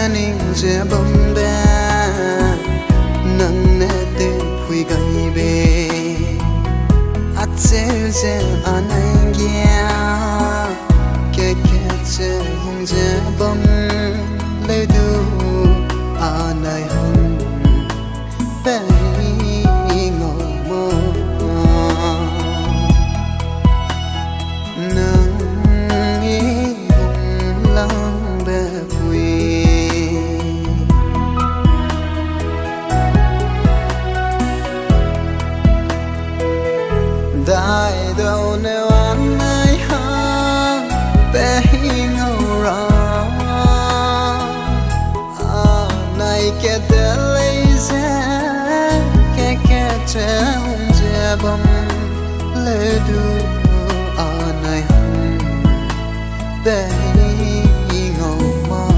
ningje bambe nang teuphui gaibei acheuje Anai ngia keket hungje bam Leudu Anai pehi ngoumak Ndai Dou nếu Anai pehi ngoura Anai delei keket hungje bam Leudu Anai pehi ngoumak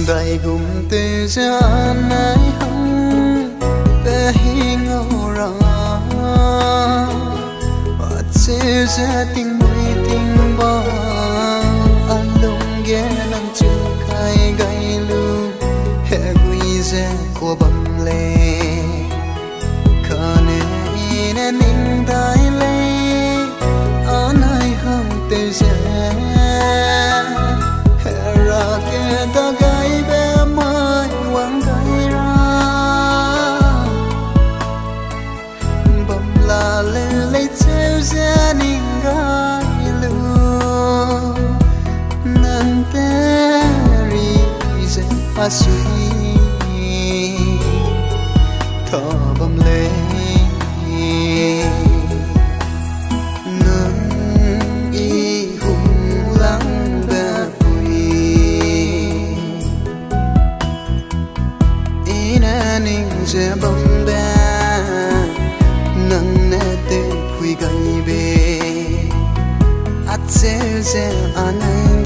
Ndaigum teuje Anai pehi ngoura acheuje tingmui tingba alungge nangchu kaigailu hegui của bambe Kane Ene Ning delei Anai teuje gaibei mai wang gaira bam la delei teuje ningailu nan teri asui tho bam le ningje bambe nang teuphui gaibei acheuje Anai